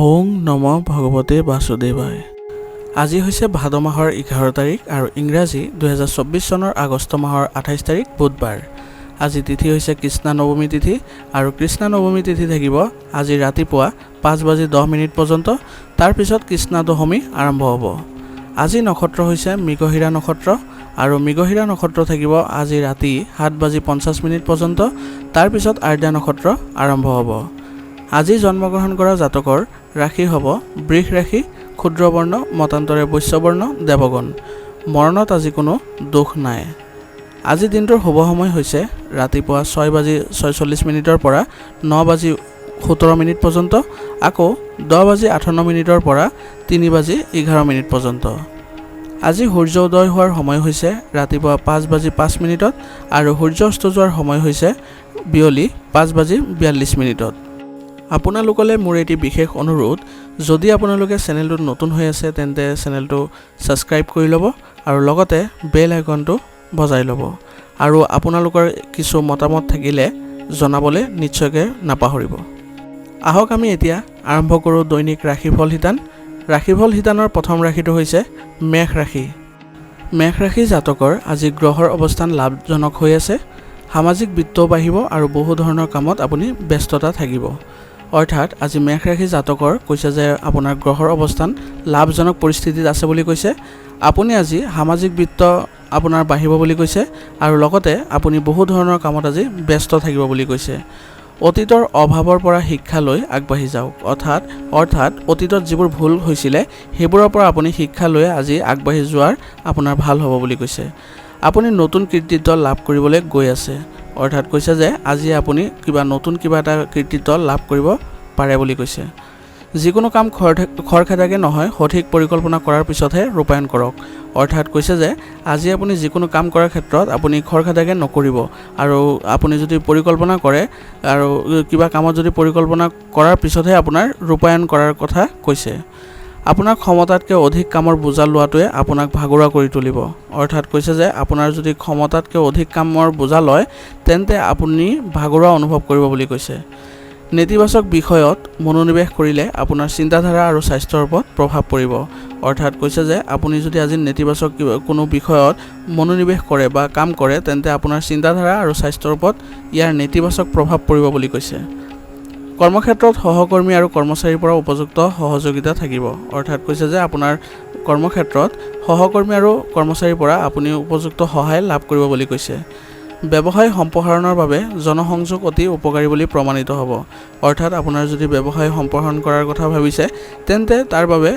ওং নম ভগৱতে বাসুদেৱায়। আজি হৈছে ভাদ মাহৰ 11 তাৰিখ আৰু ইংৰাজী 2024 চনৰ আগষ্ট মাহৰ 28 তাৰিখ বুধবাৰ। আজি তিথি হৈছে কৃষ্ণা নৱমী তিথি আৰু কৃষ্ণা নৱমী তিথি থাকিব আজি ৰাতিপুৱা 5:10 পৰ্যন্ত। তাৰ পিছত কৃষ্ণা দশমী আৰম্ভ হ'ব। আজি নক্ষত্ৰ হৈছে মৃগশিৰা নক্ষত্ৰ আৰু মৃগশিৰা নক্ষত্ৰ থাকিব আজি ৰাতি 7:50 পৰ্যন্ত। তাৰ পিছত আৰ্দ্ৰা নক্ষত্ৰ আৰম্ভ হ'ব। আজি জন্মগ্ৰহণ কৰা জাতকৰ ৰাশি হ'ব বৃষ ৰাশি, ক্ষুদ্ৰবৰ্ণ, মতান্তৰে বৈশ্যবৰ্ণ, দেৱগণ। মৰণত আজি কোনো দোষ নাই। আজি দিনটোৰ শুভ সময় হৈছে ৰাতিপুৱা 6:46 পৰা 9:17 পৰ্যন্ত, আকৌ 10:58 পৰা 3:11 পৰ্যন্ত। আজি সূৰ্য উদয় হোৱাৰ সময় হৈছে ৰাতিপুৱা 5:05 আৰু সূৰ্য অস্ত যোৱাৰ সময় হৈছে বিয়লি 5:42। আপোনালোকলৈ মোৰ এটি বিশেষ অনুৰোধ, যদি আপোনালোকে চেনেলটোত নতুন হৈ আছে তেন্তে চেনেলটো ছাবস্ক্ৰাইব কৰি ল'ব আৰু লগতে বেল আইকনটো বজাই ল'ব আৰু আপোনালোকৰ কিছু মতামত থাকিলে জনাবলৈ নিশ্চয়কৈ নাপাহৰিব। আহক আমি এতিয়া আৰম্ভ কৰোঁ দৈনিক ৰাশিফল শিতান। ৰাশিফল শিতানৰ প্ৰথম ৰাশিটো হৈছে মেষ ৰাশি। মেষ ৰাশি জাতকৰ আজি গ্ৰহৰ অৱস্থান লাভজনক হৈ আছে। সামাজিক বৃত্তও বাঢ়িব আৰু বহু ধৰণৰ কামত আপুনি ব্যস্ততা থাকিব। অৰ্থাৎ আজি মেষ ৰাশি জাতকৰ কৈছে যে আপোনাৰ গ্ৰহৰ অৱস্থান লাভজনক পৰিস্থিতিত আছে বুলি কৈছে। আপুনি আজি সামাজিক বৃত্ত আপোনাৰ বাঢ়িব বুলি কৈছে আৰু লগতে আপুনি বহু ধৰণৰ কামত আজি ব্যস্ত থাকিব বুলি কৈছে। অতীতৰ অভাৱৰ পৰা শিক্ষা লৈ আগবাঢ়ি যাওক। অৰ্থাৎ অতীতত যিবোৰ ভুল হৈছিলে সেইবোৰৰ পৰা আপুনি শিক্ষা লৈ আজি আগবাঢ়ি যোৱাৰ আপোনাৰ ভাল হ'ব বুলি কৈছে। আপুনি নতুন কৃতিত্ব লাভ কৰিবলৈ গৈ আছে। অৰ্থাৎ কৈছে যে আজি আপুনি নতুন কিবা এটা কৃতিত্ব লাভ কৰিব পাৰে বুলি কৈছে। যিকোনো কাম খৰখেদাকৈ নহয়, সঠিক পৰিকল্পনা কৰাৰ পিছতহে ৰূপায়ণ কৰক। অৰ্থাৎ কৈছে যে আজি আপুনি যিকোনো কাম কৰাৰ ক্ষেত্ৰত আপুনি খৰখেদাকৈ নকৰিব আৰু আপুনি যদি পৰিকল্পনা কৰে আৰু কিবা কামত যদি পৰিকল্পনা কৰাৰ পিছতহে আপোনাৰ ৰূপায়ণ কৰাৰ কথা কৈছে। আপোনাৰ ক্ষমতাতকৈ অধিক কামৰ বোজা লোৱাটোৱে আপোনাক ভাগৰুৱা কৰি তুলিব। অৰ্থাৎ কৈছে যে আপোনাৰ যদি ক্ষমতাতকৈ অধিক কামৰ বোজা লয় তেন্তে আপুনি ভাগৰুৱা অনুভৱ কৰিব বুলি কৈছে। নেতিবাচক বিষয়ত মনোনিৱেশ কৰিলে আপোনাৰ চিন্তাধাৰা আৰু স্বাস্থ্যৰ ওপৰত প্ৰভাৱ পৰিব। অৰ্থাৎ কৈছে যে আপুনি যদি আজি নেতিবাচক কোনো বিষয়ত মনোনিৱেশ কৰে বা কাম কৰে তেন্তে আপোনাৰ চিন্তাধাৰা আৰু স্বাস্থ্যৰ ওপৰত ইয়াৰ নেতিবাচক প্ৰভাৱ পৰিব বুলি কৈছে। কৰ্মক্ষেত্ৰত সহকৰ্মী আৰু কৰ্মচাৰীৰ পৰা উপযুক্ত সহযোগিতা থাকিব। অৰ্থাৎ কৈছে যে আপোনাৰ কৰ্মক্ষেত্ৰত সহকৰ্মী আৰু কৰ্মচাৰীৰ পৰা আপুনি উপযুক্ত সহায় লাভ কৰিব বুলি কৈছে। ব্যৱসায় সম্প্ৰসাৰণৰ বাবে জনসংযোগ অতি উপকাৰী বুলি প্ৰমাণিত হ'ব। অৰ্থাৎ আপোনাৰ যদি ব্যৱসায় সম্প্ৰসাৰণ কৰাৰ কথা ভাবিছে তেন্তে তাৰ বাবে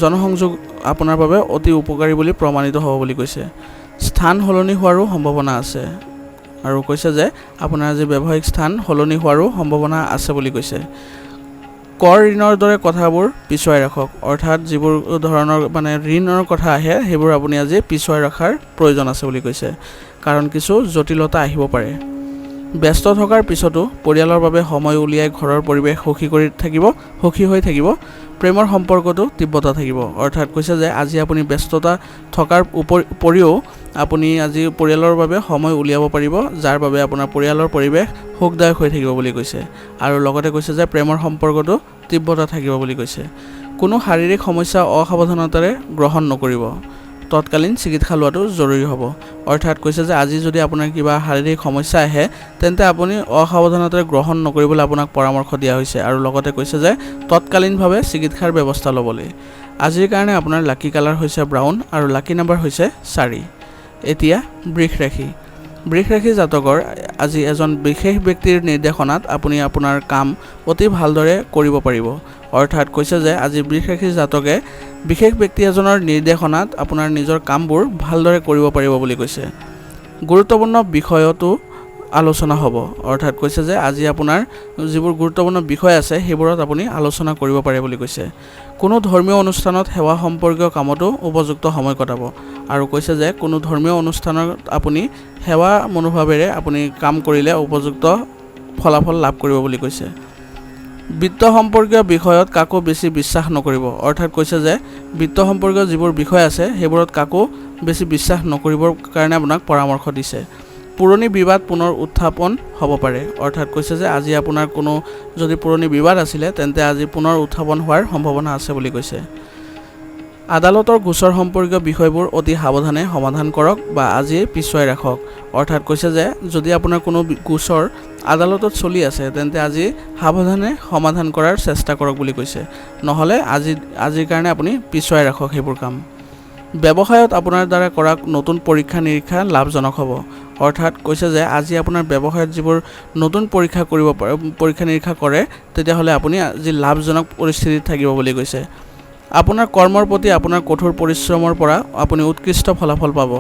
জনসংযোগ আপোনাৰ বাবে অতি উপকাৰী বুলি প্ৰমাণিত হ'ব বুলি কৈছে। স্থান সলনি হোৱাৰো সম্ভাৱনা আছে আৰু কৈছে যে আপোনাৰ আজি ব্যৱসায়িক স্থান সলনি হোৱাৰো সম্ভাৱনা আছে বুলি কৈছে। কৰ ঋণৰ দৰে কথাবোৰ পিছুৱাই ৰাখক। অৰ্থাৎ যিবোৰ ধৰণৰ ঋণৰ কথা আহে সেইবোৰ আপুনি আজি পিছুৱাই ৰখাৰ প্ৰয়োজন আছে বুলি কৈছে, কাৰণ কিছু জটিলতা আহিব পাৰে। ব্যস্ত থকাৰ পিছতো পৰিয়ালৰ বাবে সময় উলিয়াই ঘৰৰ পৰিৱেশ সুখী হৈ থাকিব। প্ৰেমৰ সম্পৰ্কটো তীব্ৰতা থাকিব। অৰ্থাৎ কৈছে যে আজি আপুনি ব্যস্ততা থকাৰ উপৰিও আপুনি আজি পৰিয়ালৰ বাবে সময় উলিয়াব পাৰিব, যাৰ বাবে আপোনাৰ পৰিয়ালৰ পৰিৱেশ সুখদায়ক হৈ থাকিব বুলি কৈছে। আৰু লগতে কৈছে যে প্ৰেমৰ সম্পৰ্কটো তীব্ৰতা থাকিব বুলি কৈছে। কোনো শাৰীৰিক সমস্যা অসাৱধানতাৰে গ্ৰহণ নকৰিব। তৎকালীন চিকিৎসা লোৱাটো জৰুৰী হ'ব। অৰ্থাৎ কৈছে যে আজি যদি আপোনাৰ কিবা শাৰীৰিক সমস্যা আহে তেন্তে আপুনি অসাৱধানতাৰে গ্ৰহণ নকৰিবলৈ আপোনাক পৰামৰ্শ দিয়া হৈছে আৰু লগতে কৈছে যে তৎকালীনভাৱে চিকিৎসাৰ ব্যৱস্থা ল'বলৈ। আজিৰ কাৰণে আপোনাৰ লাকি কালাৰ হৈছে ব্ৰাউন আৰু লাকি নাম্বাৰ হৈছে 4। এতিয়া বৃষ ৰাশি। বৃষ ৰাশি জাতকৰ আজি এজন বিশেষ ব্যক্তিৰ নিৰ্দেশনাত আপুনি আপোনাৰ কাম অতি ভালদৰে কৰিব পাৰিব। অৰ্থাৎ কৈছে যে আজি বৃষ ৰাশি জাতকে বিশেষ ব্যক্তি এজনৰ নিৰ্দেশনাত আপোনাৰ নিজৰ কামবোৰ ভালদৰে কৰিব পাৰিব বুলি কৈছে। গুৰুত্বপূৰ্ণ বিষয়তো আলোচনা হ'ব। অৰ্থাৎ কৈছে যে আজি আপোনাৰ যিবোৰ গুৰুত্বপূৰ্ণ বিষয় আছে সেইবোৰত আপুনি আলোচনা কৰিব পাৰে বুলি কৈছে। কোনো ধৰ্মীয় অনুষ্ঠানত সেৱা সম্পৰ্কীয় কামতো উপযুক্ত সময় কটাব আৰু কৈছে যে কোনো ধৰ্মীয় অনুষ্ঠানত আপুনি সেৱা মনোভাৱেৰে আপুনি কাম কৰিলে উপযুক্ত ফলাফল লাভ কৰিব বুলি কৈছে। বিত্ত সম্পৰ্কীয় বিষয়ত কাকো বেছি বিশ্বাস নকৰিব। অৰ্থাৎ কৈছে যে বিত্ত সম্পৰ্কীয় যিবোৰ বিষয় আছে সেইবোৰত কাকো বেছি বিশ্বাস নকৰিবৰ কাৰণে আপোনাক পৰামৰ্শ দিছে। পুৰণি বিবাদ পুনৰ উত্থাপন হ'ব পাৰে। অৰ্থাৎ কৈছে যে আজি আপোনাৰ কোনো যদি পুৰণি বিবাদ আছিলে তেন্তে আজি পুনৰ উত্থাপন হোৱাৰ সম্ভাৱনা আছে বুলি কৈছে। আদালতৰ গোচৰ সম্পৰ্কীয় বিষয়বোৰ অতি সাৱধানে সমাধান কৰক বা আজিয়েই পিছুৱাই ৰাখক। অৰ্থাৎ কৈছে যে যদি আপোনাৰ কোনো গোচৰ আদালতত চলি আছে তেন্তে আজি সাৱধানে সমাধান কৰাৰ চেষ্টা কৰক বুলি কৈছে, নহ'লে আজিৰ কাৰণে আপুনি পিছুৱাই ৰাখক সেইবোৰ কাম। ব্যৱসায়ত আপোনাৰ দ্বাৰা কৰা নতুন পৰীক্ষা নিৰীক্ষা লাভজনক হ'ব। অৰ্থাৎ কৈছে যে আজি আপোনাৰ ব্যৱসায়ত যিবোৰ নতুন পৰীক্ষা নিৰীক্ষা কৰে তেতিয়াহ'লে আপুনি আজি লাভজনক পৰিস্থিতিত থাকিব বুলি কৈছে। আপোনাৰ কৰ্মৰ প্ৰতি আপোনাৰ কঠোৰ পৰিশ্ৰমৰ পৰা আপুনি উৎকৃষ্ট ফলাফল পাব।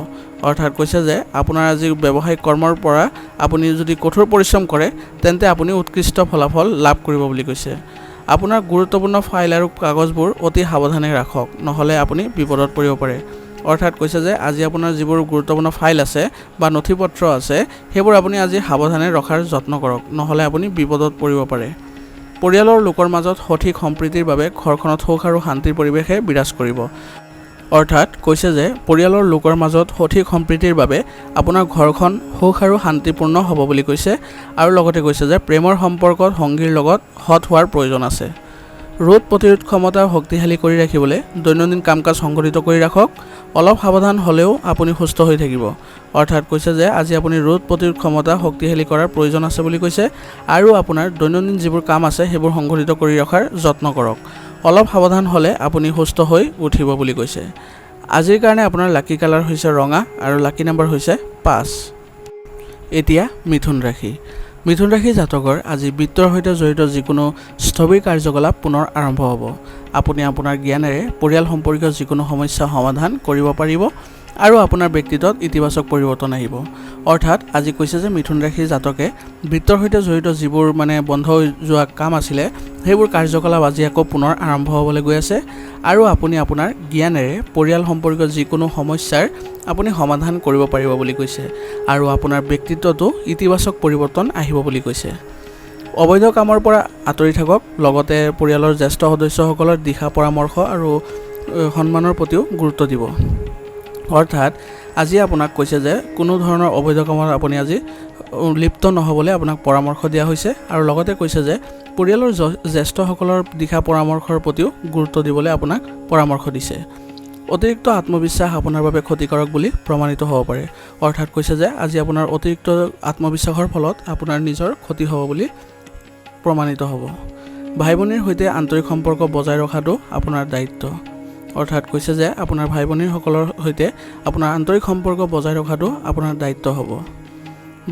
অৰ্থাৎ কৈছে যে আপোনাৰ আজি ব্যৱসায়িক কৰ্মৰ পৰা আপুনি যদি কঠোৰ পৰিশ্ৰম কৰে তেন্তে আপুনি উৎকৃষ্ট ফলাফল লাভ কৰিব বুলি কৈছে। আপোনাৰ গুৰুত্বপূৰ্ণ ফাইল আৰু কাগজবোৰ অতি সাৱধানে ৰাখক, নহ'লে আপুনি বিপদত পৰিব পাৰে। অৰ্থাৎ কৈছে যে আজি আপোনাৰ যিবোৰ গুৰুত্বপূৰ্ণ ফাইল আছে বা নথি পত্ৰ আছে সেইবোৰ আপুনি আজি সাৱধানে ৰখাৰ যত্ন কৰক, নহ'লে আপুনি বিপদত পৰিব পাৰে। পৰিয়ালৰ লোকৰ মাজত সঠিক সম্প্ৰীতিৰ বাবে ঘৰখনত সুখ আৰু শান্তিৰ পৰিৱেশে বিৰাজ কৰিব। অৰ্থাৎ কৈছে যে পৰিয়ালৰ লোকৰ মাজত সঠিক সম্প্ৰীতিৰ বাবে আপোনাৰ ঘৰখন সুখ আৰু শান্তিপূৰ্ণ হ'ব বুলি কৈছে। আৰু লগতে কৈছে যে প্ৰেমৰ সম্পৰ্কত সংগীৰ লগত সৎ হোৱাৰ প্ৰয়োজন আছে। ৰোগ প্ৰতিৰোধ ক্ষমতা শক্তিশালী কৰি ৰাখিবলৈ দৈনন্দিন কাম কাজ সংগঠিত কৰি ৰাখক। অলপ সাৱধান হ'লেও আপুনি সুস্থ হৈ থাকিব। অৰ্থাৎ কৈছে যে আজি আপুনি ৰোগ প্ৰতিৰোধ ক্ষমতা শক্তিশালী কৰাৰ প্ৰয়োজন আছে বুলি কৈছে আৰু আপোনাৰ দৈনন্দিন যিবোৰ কাম আছে সেইবোৰ সংগঠিত কৰি ৰখাৰ যত্ন কৰক। অলপ সাৱধান হ'লে আপুনি সুস্থ হৈ উঠিব বুলি কৈছে। আজিৰ কাৰণে আপোনাৰ লাকি কালাৰ হৈছে ৰঙা আৰু লাকি নাম্বাৰ হৈছে 5। এতিয়া মিথুন ৰাশি। মিথুন ৰাশি জাতকৰ আজি বিত্তৰ সৈতে জড়িত যিকোনো স্থবিৰ কাৰ্যকলাপ পুনৰ আৰম্ভ হ'ব। আপুনি আপোনাৰ জ্ঞানেৰে পৰিয়াল সম্পৰ্কীয় যিকোনো সমস্যা সমাধান কৰিব পাৰিব আৰু আপোনাৰ ব্যক্তিত্বত ইতিবাচক পৰিৱৰ্তন আহিব। অৰ্থাৎ আজি কৈছে যে মিথুন ৰাশিৰ জাতকে বিত্তৰ সৈতে জড়িত যিবোৰ বন্ধ হৈ যোৱা কাম আছিলে সেইবোৰ কাৰ্যকলাপ আজি আকৌ পুনৰ আৰম্ভ হ'বলৈ গৈ আছে আৰু আপুনি আপোনাৰ জ্ঞানেৰে পৰিয়াল সম্পৰ্কীয় যিকোনো সমস্যাৰ আপুনি সমাধান কৰিব পাৰিব বুলি কৈছে আৰু আপোনাৰ ব্যক্তিত্বতো ইতিবাচক পৰিৱৰ্তন আহিব বুলি কৈছে। অবৈধ কামৰ পৰা আঁতৰি থাকক, লগতে পৰিয়ালৰ জ্যেষ্ঠ সদস্যসকলৰ দিহা পৰামৰ্শ আৰু সন্মানৰ প্ৰতিও গুৰুত্ব দিব। অৰ্থাৎ আজি আপোনাক কৈছে যে কোনো ধৰণৰ অবৈধ কামত আপুনি আজি লিপ্ত নহ'বলৈ আপোনাক পৰামৰ্শ দিয়া হৈছে আৰু লগতে কৈছে যে পৰিয়ালৰ জ্যেষ্ঠসকলৰ দিহা পৰামৰ্শৰ প্ৰতিও গুৰুত্ব দিবলৈ আপোনাক পৰামৰ্শ দিছে। অতিৰিক্ত আত্মবিশ্বাস আপোনাৰ বাবে ক্ষতিকাৰক বুলি প্ৰমাণিত হ'ব পাৰে। অৰ্থাৎ কৈছে যে আজি আপোনাৰ অতিৰিক্ত আত্মবিশ্বাসৰ ফলত আপোনাৰ নিজৰ ক্ষতি হ'ব বুলি প্ৰমাণিত হ'ব। ভাই ভনীৰ সৈতে আন্তৰিক সম্পৰ্ক বজাই ৰখাটো আপোনাৰ দায়িত্ব। অৰ্থাৎ কৈছে যে আপোনাৰ ভাই ভনীসকলৰ সৈতে আপোনাৰ আন্তৰিক সম্পৰ্ক বজাই ৰখাটো আপোনাৰ দায়িত্ব হ'ব।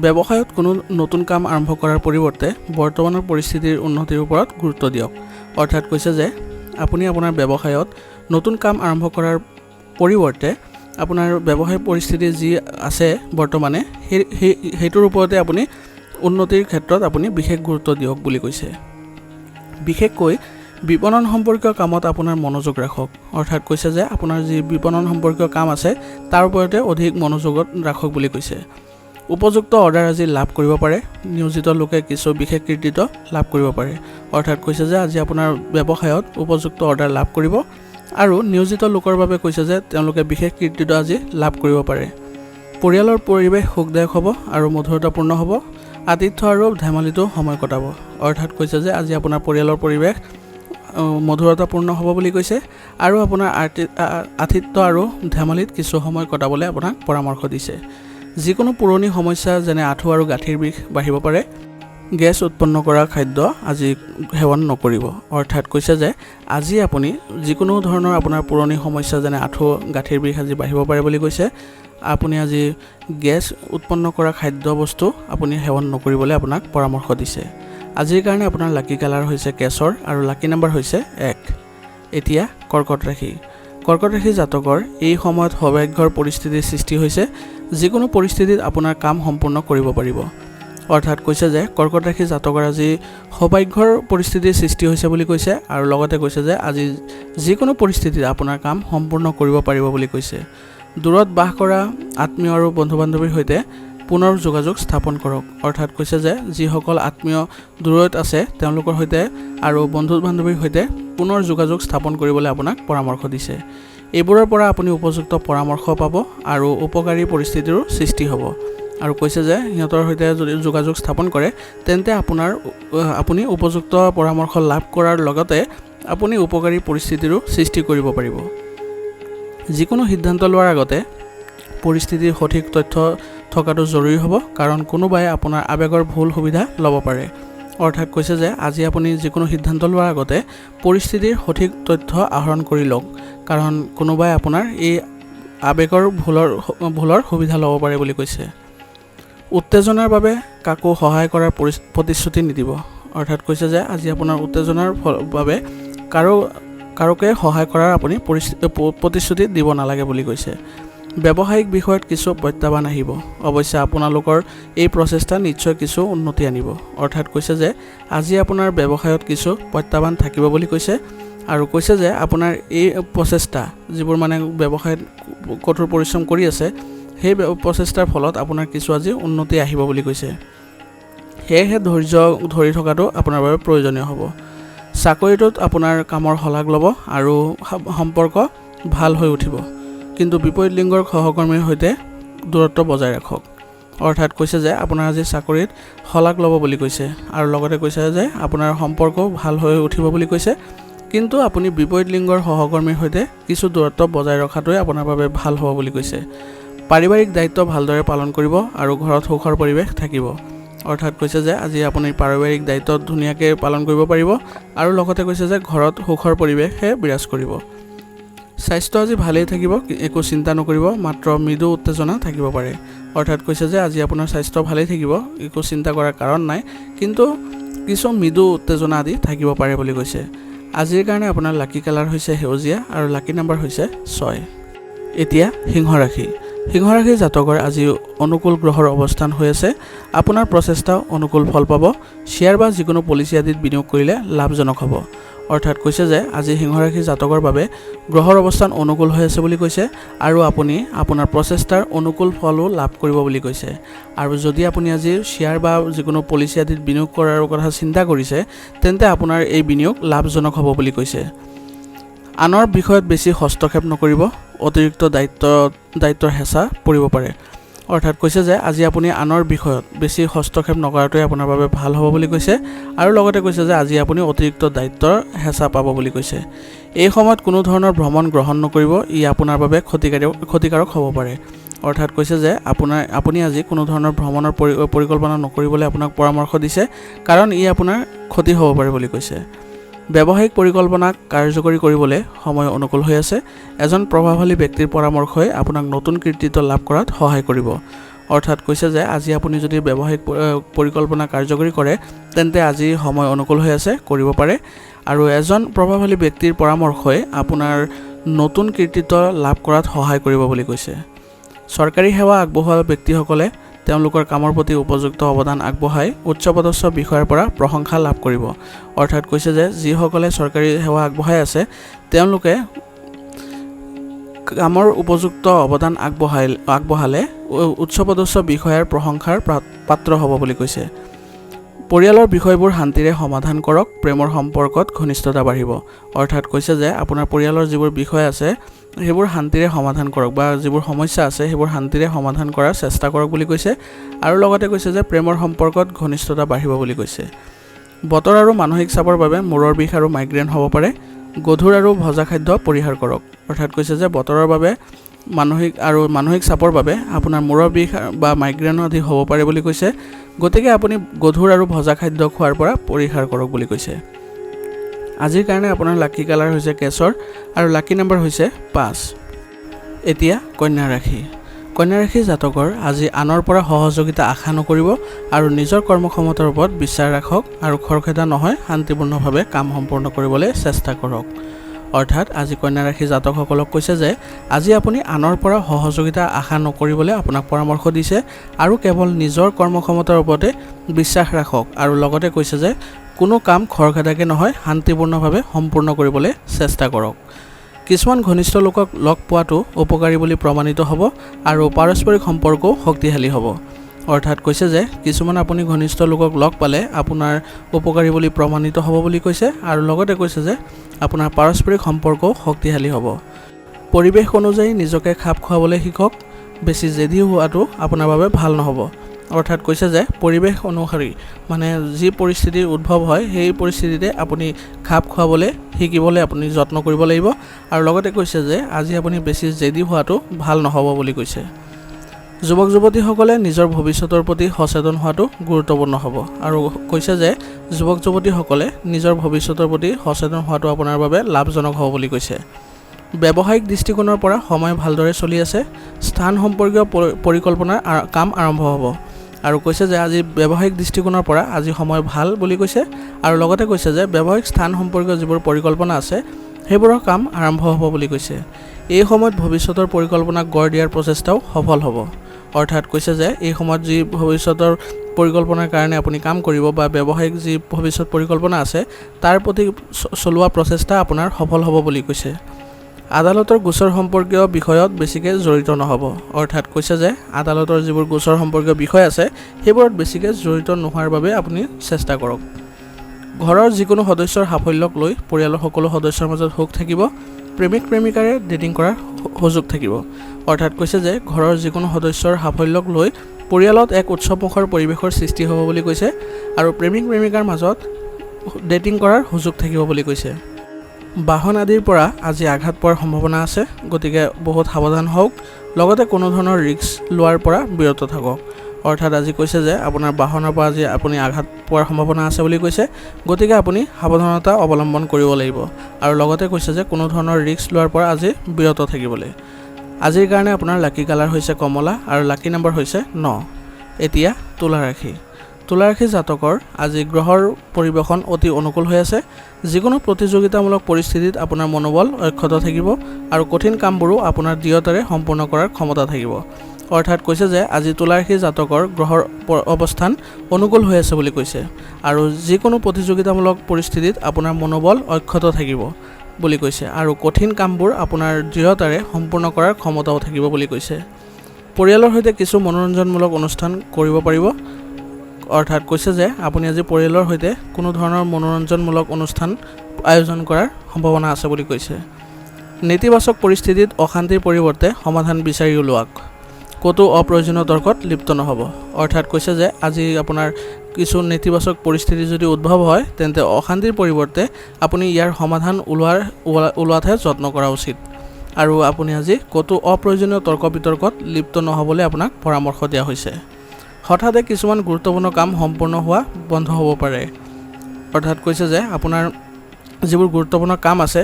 ব্যৱসায়ত কোনো নতুন কাম আৰম্ভ কৰাৰ পৰিৱৰ্তে বৰ্তমানৰ পৰিস্থিতিৰ উন্নতিৰ ওপৰত গুৰুত্ব দিয়ক। অৰ্থাৎ কৈছে যে আপুনি আপোনাৰ ব্যৱসায়ত নতুন কাম আৰম্ভ কৰাৰ পৰিৱৰ্তে আপোনাৰ ব্যৱসায় পৰিস্থিতি যি আছে বৰ্তমানে সেইটোৰ ওপৰতে আপুনি উন্নতিৰ ক্ষেত্ৰত আপুনি বিশেষ গুৰুত্ব দিয়ক বুলি কৈছে। বিশেষকৈ বিপণন সম্পৰ্কীয় কামত আপোনাৰ মনোযোগ ৰাখক। অৰ্থাৎ কৈছে যে আপোনাৰ যি বিপণন সম্পৰ্কীয় কাম আছে তাৰ ওপৰতে অধিক মনোযোগত ৰাখক বুলি কৈছে। উপযুক্ত অৰ্ডাৰ আজি লাভ কৰিব পাৰে। নিয়োজিত লোকে কিছু বিশেষ কৃতিত্ব লাভ কৰিব পাৰে। অৰ্থাৎ কৈছে যে আজি আপোনাৰ ব্যৱসায়ত উপযুক্ত অৰ্ডাৰ লাভ কৰিব আৰু নিয়োজিত লোকৰ বাবে কৈছে যে তেওঁলোকে বিশেষ কৃতিত্ব আজি লাভ কৰিব পাৰে। পৰিয়ালৰ পৰিৱেশ সুখদায়ক হ'ব আৰু মধুৰতাপূৰ্ণ হ'ব। আতিথ্য আৰু ধেমালিতো সময় কটাব। অৰ্থাৎ কৈছে যে আজি আপোনাৰ পৰিয়ালৰ পৰিৱেশ মধুৰতাপূৰ্ণ হ'ব বুলি কৈছে আৰু আপোনাৰ আতিথ্য আৰু ধেমালিত কিছু সময় কটাবলৈ আপোনাক পৰামৰ্শ দিছে। যিকোনো পুৰণি সমস্যা যেনে আঁঠু আৰু গাঁঠিৰ বিষ বাঢ়িব পাৰে। গেছ উৎপন্ন কৰা খাদ্য আজি সেৱন নকৰিব। অৰ্থাৎ কৈছে যে আজি আপুনি যিকোনো ধৰণৰ আপোনাৰ পুৰণি সমস্যা যেনে আঁঠু গাঁঠিৰ বিষ আজি বাঢ়িব পাৰে বুলি কৈছে। আপুনি আজি গেছ উৎপন্ন কৰা খাদ্য বস্তু আপুনি সেৱন নকৰিবলৈ আপোনাক পৰামৰ্শ দিছে। আজিৰ কাৰণে আপোনাৰ লাকি কালাৰ হৈছে কেশৰ আৰু লাকি নাম্বাৰ হৈছে 1। এতিয়া কৰ্কট ৰাশি। কৰ্কট ৰাশি জাতকৰ এই সময়ত সৌভাগ্যৰ পৰিস্থিতিৰ সৃষ্টি হৈছে। যিকোনো পৰিস্থিতিত আপোনাৰ কাম সম্পূৰ্ণ কৰিব পাৰিব। অৰ্থাৎ কৈছে যে কৰ্কট ৰাশি জাতকৰ আজি সৌভাগ্যৰ পৰিস্থিতিৰ সৃষ্টি হৈছে বুলি কৈছে আৰু লগতে কৈছে যে আজি যিকোনো পৰিস্থিতিত আপোনাৰ কাম সম্পূৰ্ণ কৰিব পাৰিব বুলি কৈছে। দূৰত বাস কৰা আত্মীয় আৰু বন্ধু বান্ধৱীৰ সৈতে পুনৰ যোগাযোগ স্থাপন কৰক। অৰ্থাৎ কৈছে যে যিসকল আত্মীয় দূৰত আছে তেওঁলোকৰ সৈতে আৰু বন্ধু বান্ধৱীৰ সৈতে পুনৰ যোগাযোগ স্থাপন কৰিবলৈ আপোনাক পৰামৰ্শ দিছে। এইবোৰৰ পৰা আপুনি উপযুক্ত পৰামৰ্শ পাব আৰু উপকাৰী পৰিস্থিতিৰো সৃষ্টি হ'ব আৰু কৈছে যে সিহঁতৰ সৈতে যদি যোগাযোগ স্থাপন কৰে তেন্তে আপুনি উপযুক্ত পৰামৰ্শ লাভ কৰাৰ লগতে আপুনি উপকাৰী পৰিস্থিতিৰো সৃষ্টি কৰিব পাৰিব। যিকোনো সিদ্ধান্ত লোৱাৰ আগতে পৰিস্থিতিৰ সঠিক তথ্য থকাটো জৰুৰী হ'ব, কাৰণ কোনোবাই আপোনাৰ আৱেগৰ ভুল সুবিধা ল'ব পাৰে। অৰ্থাৎ কৈছে যে আজি আপুনি যিকোনো সিদ্ধান্ত লোৱাৰ আগতে পৰিস্থিতিৰ সঠিক তথ্য আহৰণ কৰি লওক, কাৰণ কোনোবাই আপোনাৰ এই আৱেগৰ ভুলৰ সুবিধা ল'ব পাৰে বুলি কৈছে। উত্তেজনাৰ বাবে কাকো সহায় কৰাৰ প্ৰতিশ্ৰুতি নিদিব। অৰ্থাৎ কৈছে যে আজি আপোনাৰ উত্তেজনাৰ বাবে কাৰোকে সহায় কৰাৰ আপুনি প্ৰতিশ্ৰুতি দিব নালাগে বুলি কৈছে। ব্যৱসায়িক বিষয়ত কিছু প্ৰত্যাহ্বান আহিব, অৱশ্যে আপোনালোকৰ এই প্ৰচেষ্টা নিশ্চয় কিছু উন্নতি আনিব। অৰ্থাৎ কৈছে যে আজি আপোনাৰ ব্যৱসায়ত কিছু প্ৰত্যাহ্বান থাকিব বুলি কৈছে, আৰু কৈছে যে আপোনাৰ এই প্ৰচেষ্টা যিবোৰ মানে ব্যৱসায়ত কঠোৰ পৰিশ্ৰম কৰি আছে সেই প্ৰচেষ্টাৰ ফলত আপোনাৰ কিছু আজি উন্নতি আহিব বুলি কৈছে। সেয়েহে ধৈৰ্য ধৰি থকাটো আপোনাৰ বাবে প্ৰয়োজনীয় হ'ব। চাকৰিটোত আপোনাৰ কামৰ শলাগ ল'ব আৰু সম্পৰ্ক ভাল হৈ উঠিব, কিন্তু বিপৰীত লিংগৰ সহকৰ্মীৰ সৈতে দূৰত্ব বজাই ৰাখক। অৰ্থাৎ কৈছে যে আপোনাৰ আজি চাকৰিত শলাগ ল'ব বুলি কৈছে, আৰু লগতে কৈছে যে আপোনাৰ সম্পৰ্কও ভাল হৈ উঠিব বুলি কৈছে, কিন্তু আপুনি বিপৰীত লিংগৰ সহকৰ্মীৰ সৈতে কিছু দূৰত্ব বজাই ৰখাটোৱে আপোনাৰ বাবে ভাল হ'ব বুলি কৈছে। পাৰিবাৰিক দায়িত্ব ভালদৰে পালন কৰিব আৰু ঘৰত সুখৰ পৰিৱেশ থাকিব। অৰ্থাৎ কৈছে যে আজি আপুনি পাৰিবাৰিক দায়িত্ব ধুনীয়াকৈ পালন কৰিব পাৰিব, আৰু লগতে কৈছে যে ঘৰত সুখৰ পৰিৱেশে বিৰাজ কৰিব। স্বাস্থ্য আজি ভালেই থাকিব, একো চিন্তা নকৰিব, মাত্ৰ মৃদু উত্তেজনা থাকিব পাৰে। অৰ্থাৎ কৈছে যে আজি আপোনাৰ স্বাস্থ্য ভালেই থাকিব, একো চিন্তা কৰাৰ কাৰণ নাই, কিন্তু কিছু মৃদু উত্তেজনা আদি থাকিব পাৰে বুলি কৈছে। আজিৰ কাৰণে আপোনাৰ লাকি কালাৰ হৈছে সেউজীয়া আৰু লাকি নাম্বাৰ হৈছে 6। এতিয়া সিংহ ৰাশি। সিংহ ৰাশিৰ জাতকৰ আজি অনুকূল গ্ৰহৰ অৱস্থান হৈ আছে। আপোনাৰ প্ৰচেষ্টা অনুকূল ফল পাব। শ্বেয়াৰ বা যিকোনো পলিচি আদিত বিনিয়োগ কৰিলে লাভজনক হ'ব। অৰ্থাৎ কৈছে যে আজি সিংহ ৰাশিৰ জাতকৰ বাবে গ্ৰহৰ অৱস্থান অনুকূল হৈ আছে বুলি কৈছে, আৰু আপুনি আপোনাৰ প্ৰচেষ্টাৰ অনুকূল ফলো লাভ কৰিব বুলি কৈছে। আৰু যদি আপুনি আজি শ্বেয়াৰ বা যিকোনো পলিচি আদিত বিনিয়োগ কৰাৰ কথা চিন্তা কৰিছে তেন্তে আপোনাৰ এই বিনিয়োগ লাভজনক হ'ব বুলি কৈছে। আনৰ বিষয়ত বেছি হস্তক্ষেপ নকৰিব, অতিৰিক্ত দায়িত্বৰ হেঁচা পৰিব পাৰে। অৰ্থাৎ কৈছে যে আজি আপুনি আনৰ বিষয়ত বেছি হস্তক্ষেপ নকৰাটোৱে আপোনাৰ বাবে ভাল হ'ব বুলি কৈছে, আৰু লগতে কৈছে যে আজি আপুনি অতিৰিক্ত দায়িত্বৰ হেঁচা পাব বুলি কৈছে। এই সময়ত কোনো ধৰণৰ ভ্ৰমণ গ্ৰহণ নকৰিব, ই আপোনাৰ বাবে ক্ষতিকাৰক হ'ব পাৰে। অৰ্থাৎ কৈছে যে আপুনি আজি কোনো ধৰণৰ ভ্ৰমণৰ পৰিকল্পনা নকৰিবলৈ আপোনাক পৰামৰ্শ দিছে, কাৰণ ই আপোনাৰ ক্ষতি হ'ব পাৰে বুলি কৈছে। ব্যৱসায়িক পৰিকল্পনাক কাৰ্যকৰী কৰিবলৈ সময় অনুকূল হৈ আছে। এজন প্ৰভাৱশালী ব্যক্তিৰ পৰামৰ্শই আপোনাক নতুন কৃতিত্ব লাভ কৰাত সহায় কৰিব। অৰ্থাৎ কৈছে যে আজি আপুনি যদি ব্যৱসায়িক পৰিকল্পনা কাৰ্যকৰী কৰে তেন্তে আজি সময় অনুকূল হৈ আছে, কৰিব পাৰে। আৰু এজন প্ৰভাৱশালী ব্যক্তিৰ পৰামৰ্শই আপোনাৰ নতুন কৃতিত্ব লাভ কৰাত সহায় কৰিব বুলি কৈছে। চৰকাৰী সেৱা আগবঢ়োৱা ব্যক্তিসকলে তেওঁলোকৰ কামৰ প্ৰতি উপযুক্ত অৱদান আগবঢ়াই উচ্চপদস্থ বিষয়াৰ পৰা প্ৰশংসা লাভ কৰিব। অৰ্থাৎ কৈছে যে যিসকলে চৰকাৰী সেৱা আগবঢ়াই আছে তেওঁলোকে কামৰ উপযুক্ত অৱদান আগবঢ়ালে উচ্চপদস্থ বিষয়াৰ প্ৰশংসাৰ পাত্ৰ হ'ব বুলি কৈছে। পৰিয়ালৰ বিষয়বোৰ শান্তিৰে সমাধান কৰক, প্ৰেমৰ সম্পৰ্কত ঘনিষ্ঠতা বাঢ়িব। অৰ্থাৎ কৈছে যে আপোনাৰ পৰিয়ালৰ যিবোৰ বিষয় আছে সেইবোৰ শান্তিৰে সমাধান কৰক, বা যিবোৰ সমস্যা আছে সেইবোৰ শান্তিৰে সমাধান কৰাৰ চেষ্টা কৰক বুলি কৈছে, আৰু লগতে কৈছে যে প্ৰেমৰ সম্পৰ্কত ঘনিষ্ঠতা বাঢ়িব বুলি কৈছে। বতৰ আৰু মানসিক চাপৰ বাবে মূৰৰ বিষ আৰু মাইগ্ৰেন হ'ব পাৰে। গধুৰ আৰু ভজা খাদ্য পৰিহাৰ কৰক। অৰ্থাৎ কৈছে যে বতৰৰ বাবে মানসিক চাপৰ বাবে আপোনাৰ মূৰৰ বিষ বা মাইগ্ৰেন আদি হ'ব পাৰে বুলি কৈছে, গতিকে আপুনি গধুৰ আৰু ভজা খাদ্য খোৱাৰ পৰা পৰিহাৰ কৰক বুলি কৈছে। আজিৰ কাৰণে আপোনাৰ লাকি কালাৰ হৈছে কেশৰ আৰু লাকি নাম্বাৰ হৈছে 5। এতিয়া কন্যা ৰাশি। কন্যা ৰাশিৰ জাতকৰ আজি আনৰ পৰা সহযোগিতা আশা নকৰিব আৰু নিজৰ কৰ্মক্ষমতাৰ ওপৰত বিশ্বাস ৰাখক, আৰু খৰখেদা নহয় শান্তিপূৰ্ণভাৱে কাম সম্পূৰ্ণ কৰিবলৈ চেষ্টা কৰক। অৰ্থাৎ আজি কন্যা ৰাশিৰ জাতকসকলক কৈছে যে আজি আপুনি আনৰ পৰা সহযোগিতা আশা নকৰিবলৈ আপোনাক পৰামৰ্শ দিছে, আৰু কেৱল নিজৰ কৰ্মক্ষমতাৰ ওপৰতে বিশ্বাস ৰাখক, আৰু লগতে কৈছে যে কোনো কাম খৰখেদাকৈ নহয় শান্তিপূৰ্ণভাৱে সম্পূৰ্ণ কৰিবলৈ চেষ্টা কৰক। কিছুমান ঘনিষ্ঠ লোকক লগ পোৱাটো উপকাৰী বুলি প্ৰমাণিত হ'ব, আৰু পাৰস্পৰিক সম্পৰ্কও শক্তিশালী হ'ব। অৰ্থাৎ কৈছে যে কিছুমান আপুনি ঘনিষ্ঠ লোকক লগ পালে আপোনাৰ উপকাৰী বুলি প্ৰমাণিত হ'ব বুলি কৈছে, আৰু লগতে কৈছে যে আপোনাৰ পাৰস্পৰিক সম্পৰ্কও শক্তিশালী হ'ব। পৰিৱেশ অনুযায়ী নিজকে খাপ খুৱাবলৈ শিকক। বেছি জেদি হোৱাটো আপোনাৰ বাবে ভাল নহ'ব। অৰ্থাৎ কৈছে যে পৰিৱেশ অনুসৰি মানে যি পৰিস্থিতিৰ উদ্ভৱ হয় সেই পৰিস্থিতিতে আপুনি খাপ খুৱাবলৈ শিকিবলৈ আপুনি যত্ন কৰিব লাগিব। আৰু লগতে কৈছে যে আজি আপুনি বেছি জেদি হোৱাটো ভাল নহ'ব বুলি কৈছে। যুৱক যুৱতীসকলে নিজৰ ভৱিষ্যতৰ প্ৰতি সচেতন হোৱাটো গুৰুত্বপূৰ্ণ হ'ব। আৰু কৈছে যে যুৱক যুৱতীসকলে নিজৰ ভৱিষ্যতৰ প্ৰতি সচেতন হোৱাটো আপোনাৰ বাবে লাভজনক হ'ব বুলি কৈছে। ব্যৱসায়িক দৃষ্টিকোণৰ পৰা সময় ভালদৰে চলি আছে। স্থান সম্পৰ্কীয় পৰিকল্পনাৰ কাম আৰম্ভ হ'ব। আৰু কৈছে যে আজি ব্যৱসায়িক দৃষ্টিকোণৰ পৰা আজি সময় ভাল বুলি কৈছে। আৰু লগতে কৈছে যে ব্যৱসায়িক স্থান সম্পৰ্কীয় যিবোৰ পৰিকল্পনা আছে সেইবোৰৰ কাম আৰম্ভ হ'ব বুলি কৈছে। এই সময়ত ভৱিষ্যতৰ পৰিকল্পনাক গঢ় দিয়াৰ প্ৰচেষ্টাও সফল হ'ব। অৰ্থাৎ কৈছে যে এই সময়ত যি ভৱিষ্যতৰ পৰিকল্পনাৰ কাৰণে আপুনি কাম কৰিব বা ব্যৱসায়িক যি ভৱিষ্যত পৰিকল্পনা আছে তাৰ প্ৰতি চলোৱা প্ৰচেষ্টা আপোনাৰ সফল হ'ব বুলি কৈছে। আদালতৰ গোচৰ সম্পৰ্কীয় বিষয়ত বেছিকৈ জড়িত নহ'ব। অৰ্থাৎ কৈছে যে আদালতৰ যিবোৰ গোচৰ সম্পৰ্কীয় বিষয় আছে সেইবোৰত বেছিকৈ জড়িত নোহোৱাৰ বাবে আপুনি চেষ্টা কৰক। ঘৰৰ যিকোনো সদস্যৰ সাফল্যক লৈ পৰিয়ালৰ সকলো সদস্যৰ মাজত সুখ থাকিব। প্ৰেমিক প্ৰেমিকাৰে ডেটিং কৰাৰ সুযোগ থাকিব। অৰ্থাৎ কৈছে যে ঘৰৰ যিকোনো সদস্যৰ সাফল্যক লৈ পৰিয়ালত এক উৎসৱমুখৰ পৰিৱেশৰ সৃষ্টি হ'ব বুলি কৈছে। আৰু প্ৰেমিক প্ৰেমিকাৰ মাজত ডেটিং কৰাৰ সুযোগ থাকিব বুলি কৈছে। বাহন আদিৰ পৰা আজি আঘাত পোৱাৰ সম্ভাৱনা আছে, গতিকে বহুত সাৱধান হওক। লগতে কোনো ধৰণৰ ৰিস্ক লোৱাৰ পৰা বিৰত থাকক। অৰ্থাৎ আজি কৈছে যে আপোনাৰ বাহনৰ পৰা আজি আপুনি আঘাত পোৱাৰ সম্ভাৱনা আছে বুলি কৈছে, গতিকে আপুনি সাৱধানতা অৱলম্বন কৰিব লাগিব। আৰু লগতে কৈছে যে কোনো ধৰণৰ ৰিস্ক লোৱাৰ পৰা আজি বিৰত থাকিবলৈ। আজিৰ কাৰণে আপোনাৰ লাকি কালাৰ হৈছে কমলা আৰু লাকি নম্বৰ হৈছে 9। এতিয়া তুলা ৰাশি। তুলা ৰাশি জাতকৰ আজি গ্ৰহৰ পৰিৱেশন অতি অনুকূল হৈ আছে। যিকোনো প্ৰতিযোগিতামূলক পৰিস্থিতিত আপোনাৰ মনোবল অক্ষত থাকিব আৰু কঠিন কামবোৰো আপোনাৰ দৃঢ়তাৰে সম্পূৰ্ণ কৰাৰ ক্ষমতা থাকিব। অৰ্থাৎ কৈছে যে আজি তুলা ৰাশি জাতকৰ গ্ৰহৰ অৱস্থান অনুকূল হৈ আছে বুলি কৈছে। আৰু যিকোনো প্ৰতিযোগিতামূলক পৰিস্থিতিত আপোনাৰ মনোবল অক্ষত থাকিব বুলি কৈছে আৰু কঠিন কামবোৰ আপোনাৰ দৃঢ়তাৰে সম্পূৰ্ণ কৰাৰ ক্ষমতাও থাকিব বুলি কৈছে। পৰিয়ালৰ সৈতে কিছু মনোৰঞ্জনমূলক অনুষ্ঠান কৰিব পাৰিব। অৰ্থাৎ কৈছে যে আপুনি আজি পৰিয়ালৰ সৈতে কোনো ধৰণৰ মনোৰঞ্জনমূলক অনুষ্ঠান আয়োজন কৰাৰ সম্ভাৱনা আছে বুলি কৈছে। নেতিবাচক পৰিস্থিতিত অশান্তিৰ পৰিৱৰ্তে সমাধান বিচাৰি উলিয়াওক। ক'তো অপ্ৰয়োজনীয় তৰ্কত লিপ্ত নহ'ব। অৰ্থাৎ কৈছে যে আজি আপোনাৰ কিছু নেতিবাচক পৰিস্থিতি যদি উদ্ভৱ হয় তেন্তে অশান্তিৰ পৰিৱৰ্তে আপুনি ইয়াৰ সমাধান ওলোৱাতহে যত্ন কৰা উচিত। আৰু আপুনি আজি ক'তো অপ্ৰয়োজনীয় তৰ্ক বিতৰ্কত লিপ্ত নহ'বলৈ আপোনাক পৰামৰ্শ দিয়া হৈছে। হঠাতে কিছুমান গুৰুত্বপূৰ্ণ কাম সম্পূৰ্ণ হোৱা বন্ধ হ'ব পাৰে। অৰ্থাৎ কৈছে যে আপোনাৰ যিবোৰ গুৰুত্বপূৰ্ণ কাম আছে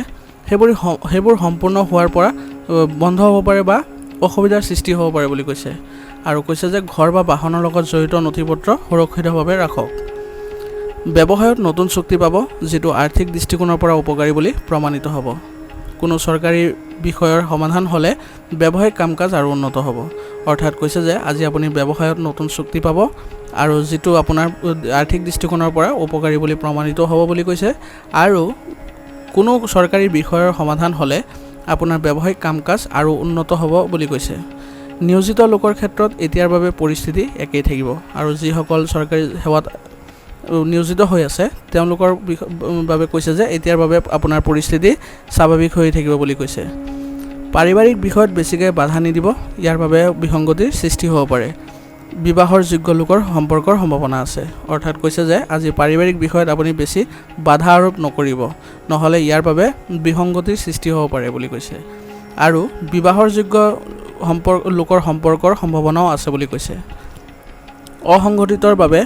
সেইবোৰ সম্পূৰ্ণ হোৱাৰ পৰা বন্ধ হ'ব পাৰে বা অসুবিধাৰ সৃষ্টি হ'ব পাৰে বুলি কৈছে। আৰু কৈছে যে ঘৰ বা বাহনৰ লগত জড়িত নথিপত্ৰ সুৰক্ষিতভাৱে ৰাখক। ব্যৱসায়ত নতুন চুক্তি পাব, যিটো আৰ্থিক দৃষ্টিকোণৰ পৰা উপকাৰী বুলি প্ৰমাণিত হ'ব। কোনো চৰকাৰী বিষয়ৰ সমাধান হ'লে ব্যৱসায়িক কাম কাজ আৰু উন্নত হ'ব। অৰ্থাৎ কৈছে যে আজি আপুনি ব্যৱসায়ত নতুন চুক্তি পাব আৰু যিটো আপোনাৰ আৰ্থিক দৃষ্টিকোণৰ পৰা উপকাৰী বুলি প্ৰমাণিত হ'ব বুলি কৈছে। আৰু কোনো চৰকাৰী বিষয়ৰ সমাধান হ'লে আপোনাৰ ব্যৱসায়িক কাম কাজ আৰু উন্নত হ'ব বুলি কৈছে। নিয়োজিত লোকৰ ক্ষেত্ৰত এতিয়াৰ বাবে পৰিস্থিতি একেই থাকিব। আৰু যিসকল চৰকাৰী সেৱাত নিয়োজিত হৈ আছে তেওঁলোকৰ বাবে কৈছে যে এতিয়াৰ বাবে আপোনাৰ পৰিস্থিতি স্বাভাৱিক হৈ থাকিব বুলি কৈছে। পাৰিবাৰিক বিষয়ত বেছিকৈ বাধা নিদিব, ইয়াৰ বাবে বিসংগতিৰ সৃষ্টি হ'ব পাৰে। বিবাহৰ যোগ্য লোকৰ সম্পৰ্কৰ সম্ভাৱনা আছে। অৰ্থাৎ কৈছে যে আজি পাৰিবাৰিক বিষয়ত আপুনি বেছি বাধা আৰোপ নকৰিব, নহ'লে ইয়াৰ বাবে বিসংগতিৰ সৃষ্টি হ'ব পাৰে বুলি কৈছে। আৰু বিবাহৰ যোগ্য লোকৰ সম্পৰ্কৰ সম্ভাৱনাও আছে বুলি কৈছে। অসংগঠিতৰ বাবে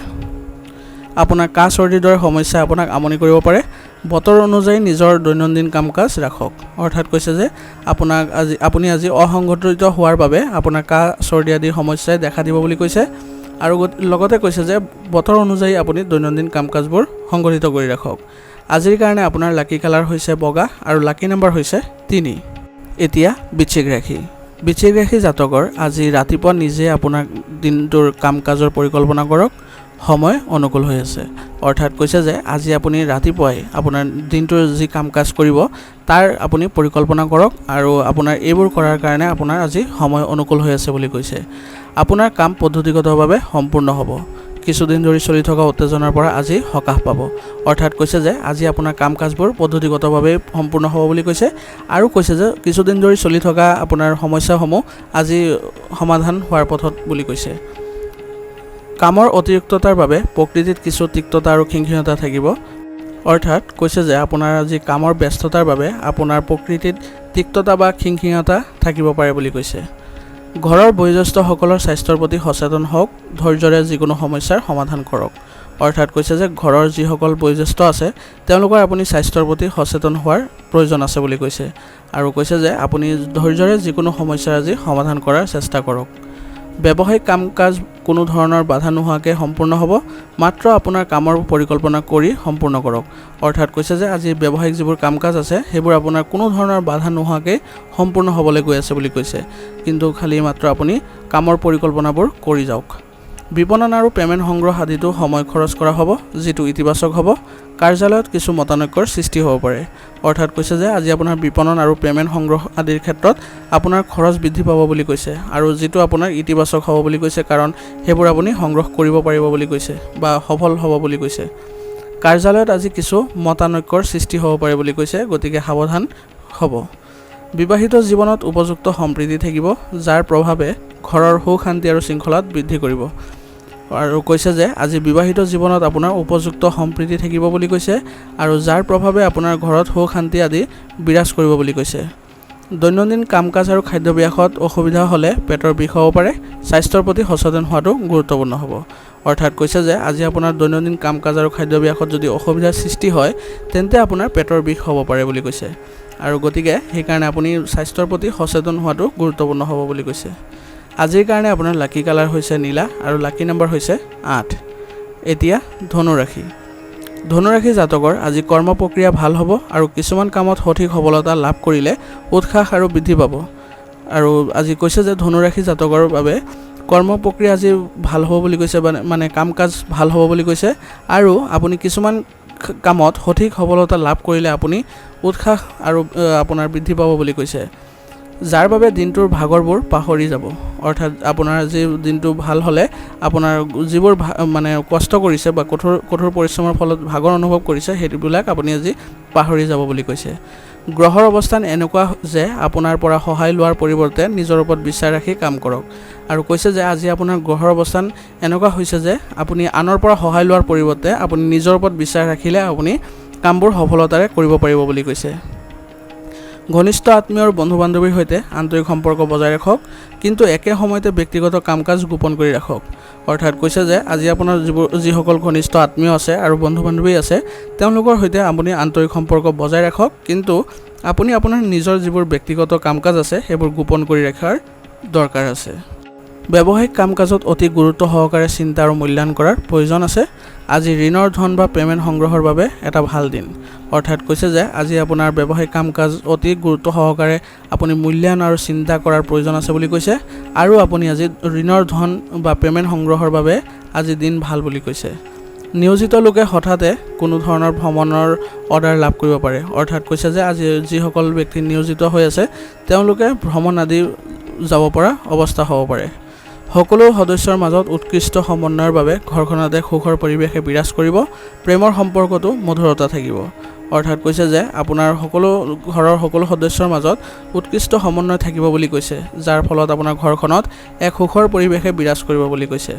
আপোনাৰ কাহ চৰ্দিৰ দৰে সমস্যাই আপোনাক আমনি কৰিব পাৰে। বতৰ অনুযায়ী নিজৰ দৈনন্দিন কাম কাজ ৰাখক। অৰ্থাৎ কৈছে যে আপুনি আজি অসংগঠিত হোৱাৰ বাবে আপোনাৰ কাহ চৰ্দি আদিৰ সমস্যাই দেখা দিব বুলি কৈছে। আৰু লগতে কৈছে যে বতৰ অনুযায়ী আপুনি দৈনন্দিন কাম কাজবোৰ সংগঠিত কৰি ৰাখক। আজিৰ কাৰণে আপোনাৰ লাকি কালাৰ হৈছে বগা আৰু লাকি নম্বৰ হৈছে 3। এতিয়া বৃশ্চিক ৰাশি। বৃশ্চিক ৰাশি জাতকৰ আজি ৰাতিপুৱা নিজে আপোনাৰ দিনটোৰ কাম কাজৰ পৰিকল্পনা কৰক। সময় অনুকূল হৈ আছে। অৰ্থাৎ কৈছে যে আজি আপুনি ৰাতিপুৱাই আপোনাৰ দিনটোৰ যি কাম কাজ কৰিব তাৰ আপুনি পৰিকল্পনা কৰক আৰু আপোনাৰ এইবোৰ কৰাৰ কাৰণে আপোনাৰ আজি সময় অনুকূল হৈ আছে বুলি কৈছে। আপোনাৰ কাম পদ্ধতিগতভাৱে সম্পূৰ্ণ হ'ব। কিছুদিন ধৰি চলি থকা উত্তেজনাৰ পৰা আজি সকাহ পাব। অৰ্থাৎ কৈছে যে আজি আপোনাৰ কাম কাজবোৰ পদ্ধতিগতভাৱে সম্পূৰ্ণ হ'ব বুলি কৈছে আৰু কৈছে যে কিছুদিন ধৰি চলি থকা আপোনাৰ সমস্যাসমূহ আজি সমাধান হোৱাৰ পথত বুলি কৈছে। কামৰ অতিৰিক্ততাৰ বাবে প্ৰকৃতিত কিছু তিক্ততা আৰু খিংখিঙতা থাকিব। অৰ্থাৎ কৈছে যে আপোনাৰ আজি কামৰ ব্যস্ততাৰ বাবে আপোনাৰ প্ৰকৃতিত তিক্ততা বা খিংখিঙতা থাকিব পাৰে বুলি কৈছে। ঘৰৰ বয়োজ্যেষ্ঠসকলৰ স্বাস্থ্যৰ প্ৰতি সচেতন হওক, ধৈৰ্যৰে যিকোনো সমস্যাৰ সমাধান কৰক। অৰ্থাৎ কৈছে যে ঘৰৰ যিসকল বয়োজ্যেষ্ঠ আছে তেওঁলোকৰ আপুনি স্বাস্থ্যৰ প্ৰতি সচেতন হোৱাৰ প্ৰয়োজন আছে বুলি কৈছে আৰু কৈছে যে আপুনি ধৈৰ্যৰে যিকোনো সমস্যাৰ আজি সমাধান কৰাৰ চেষ্টা কৰক। ব্যৱসায়িক কাম কাজ কোনো ধৰণৰ বাধা নোহোৱাকৈ সম্পূৰ্ণ হ'ব, মাত্ৰ আপোনাৰ কামৰ পৰিকল্পনা কৰি সম্পূৰ্ণ কৰক। অৰ্থাৎ কৈছে যে আজি ব্যৱসায়িক যিবোৰ কাম কাজ আছে সেইবোৰ আপোনাৰ কোনো ধৰণৰ বাধা নোহোৱাকৈ সম্পূৰ্ণ হ'বলৈ গৈ আছে বুলি কৈছে, কিন্তু খালি মাত্ৰ আপুনি কামৰ পৰিকল্পনাবোৰ কৰি যাওক। বিপণন আৰু পে'মেণ্ট সংগ্ৰহ আদিতো সময় খৰচ কৰা হ'ব, যিটো ইতিবাচক হ'ব। কাৰ্যালয়ত কিছু মতানৈক্যৰ সৃষ্টি হ'ব পাৰে। অৰ্থাৎ কৈছে যে আজি আপোনাৰ বিপণন আৰু পে'মেণ্ট সংগ্ৰহ আদিৰ ক্ষেত্ৰত আপোনাৰ খৰচ বৃদ্ধি পাব বুলি কৈছে আৰু যিটো আপোনাৰ ইতিবাচক হ'ব বুলি কৈছে, কাৰণ সেইবোৰ আপুনি সংগ্ৰহ কৰিব পাৰিব বুলি কৈছে বা সফল হ'ব বুলি কৈছে। কাৰ্যালয়ত আজি কিছু মতানৈক্যৰ সৃষ্টি হ'ব পাৰে বুলি কৈছে, গতিকে সাৱধান হ'ব। বিবাহিত জীৱনত উপযুক্ত সম্প্ৰীতি থাকিব, যাৰ প্ৰভাৱে ঘৰৰ সুখ শান্তি আৰু শৃংখলাত বৃদ্ধি কৰিব। আৰু কৈছে যে আজি বিবাহিত জীৱনত আপোনাৰ উপযুক্ত সম্প্ৰীতি থাকিব বুলি কৈছে আৰু যাৰ প্ৰভাৱে আপোনাৰ ঘৰত সুখ শান্তি আদি বিৰাজ কৰিব বুলি কৈছে। দৈনন্দিন কাম কাজ আৰু খাদ্যাভ্যাসত অসুবিধা হ'লে পেটৰ বিষ হ'ব পাৰে, স্বাস্থ্যৰ প্ৰতি সচেতন হোৱাটো গুৰুত্বপূৰ্ণ হ'ব। অৰ্থাৎ কৈছে যে আজি আপোনাৰ দৈনন্দিন কাম কাজ আৰু খাদ্যাভ্যাসত যদি অসুবিধাৰ সৃষ্টি হয় তেন্তে আপোনাৰ পেটৰ বিষ হ'ব পাৰে বুলি কৈছে আৰু গতিকে সেইকাৰণে আপুনি স্বাস্থ্যৰ প্ৰতি সচেতন হোৱাটো গুৰুত্বপূৰ্ণ হ'ব বুলি কৈছে। আজিৰ কাৰণে আপোনাৰ লাকি কালাৰ হৈছে নীলা আৰু লাকি নম্বৰ হৈছে 8। এতিয়া ধনুৰাশি। ধনুৰাশি জাতকৰ আজি কৰ্ম প্ৰক্ৰিয়া ভাল হ'ব আৰু কিছুমান কামত সঠিক সফলতা লাভ কৰিলে উৎসাহ আৰু বৃদ্ধি পাব। আৰু আজি কৈছে যে ধনুৰাশি জাতকৰ বাবে কৰ্ম প্ৰক্ৰিয়া আজি ভাল হ'ব বুলি কৈছে, মানে কাম কাজ ভাল হ'ব বুলি কৈছে আৰু আপুনি কিছুমান কামত সঠিক সফলতা লাভ কৰিলে আপুনি উৎসাহ আৰু আপোনাৰ বৃদ্ধি পাব বুলি কৈছে, যাৰ বাবে দিনটোৰ ভাগৰবোৰ পাহৰি যাব। অৰ্থাৎ আপোনাৰ আজি দিনটো ভাল হ'লে আপোনাৰ যিবোৰ মানে কষ্ট কৰিছে বা কঠোৰ পৰিশ্ৰমৰ ফলত ভাগৰ অনুভৱ কৰিছে সেইবিলাক আপুনি আজি পাহৰি যাব বুলি কৈছে। গ্ৰহৰ অৱস্থান এনেকুৱা যে আপোনাৰ পৰা সহায় লোৱাৰ পৰিৱৰ্তে নিজৰ ওপৰত বিশ্বাস ৰাখি কাম কৰক আৰু কৈছে যে আজি আপোনাৰ গ্ৰহৰ অৱস্থান এনেকুৱা হৈছে যে আপুনি আনৰ পৰা সহায় লোৱাৰ পৰিৱৰ্তে আপুনি নিজৰ ওপৰত বিশ্বাস ৰাখিলে আপুনি কামবোৰ সফলতাৰে কৰিব পাৰিব বুলি কৈছে। ঘনিষ্ঠ আত্মীয় আৰু বন্ধু বান্ধৱীৰ সৈতে আন্তৰিক সম্পৰ্ক বজাই ৰাখক, কিন্তু একে সময়তে ব্যক্তিগত কাম কাজ গোপন কৰি ৰাখক। অৰ্থাৎ কৈছে যে আজি আপোনাৰ যিসকল ঘনিষ্ঠ আত্মীয় আছে আৰু বন্ধু বান্ধৱী আছে তেওঁলোকৰ সৈতে আপুনি আন্তৰিক সম্পৰ্ক বজাই ৰাখক, কিন্তু আপুনি আপোনাৰ নিজৰ যিবোৰ ব্যক্তিগত কাম কাজ আছে সেইবোৰ গোপন কৰি ৰখাৰ দৰকাৰ আছে। ব্যৱসায়িক কাম কাজত অতি গুৰুত্ব সহকাৰে চিন্তা আৰু মূল্যায়ন কৰাৰ প্ৰয়োজন আছে। আজি ঋণৰ ধন বা পে'মেণ্ট সংগ্ৰহৰ বাবে এটা ভাল দিন। অৰ্থাৎ কৈছে যে আজি আপোনাৰ ব্যৱসায়িক কাম কাজ অতি গুৰুত্ব সহকাৰে আপুনি মূল্যায়ন আৰু চিন্তা কৰাৰ প্ৰয়োজন আছে বুলি কৈছে আৰু আপুনি আজি ঋণৰ ধন বা পে'মেণ্ট সংগ্ৰহৰ বাবে আজি দিন ভাল বুলি কৈছে। নিয়োজিত লোকে হঠাতে কোনো ধৰণৰ ভ্ৰমণৰ অৰ্ডাৰ লাভ কৰিব পাৰে। অৰ্থাৎ কৈছে যে আজি যিসকল ব্যক্তি নিয়োজিত হৈ আছে তেওঁলোকে ভ্ৰমণ আদি যাব পৰা অৱস্থা হ'ব পাৰে। সকলো সদস্যৰ মাজত উৎকৃষ্ট সমন্বয়ৰ বাবে ঘৰখনতে সুখৰ পৰিৱেশে বিৰাজ কৰিব, প্ৰেমৰ সম্পৰ্কতো মধুৰতা থাকিব। অৰ্থাৎ কৈছে যে আপোনাৰ ঘৰৰ সকলো সদস্যৰ মাজত উৎকৃষ্ট সমন্বয় থাকিব বুলি কৈছে, যাৰ ফলত আপোনাৰ ঘৰখনত এক সুখৰ পৰিৱেশে বিৰাজ কৰিব বুলি কৈছে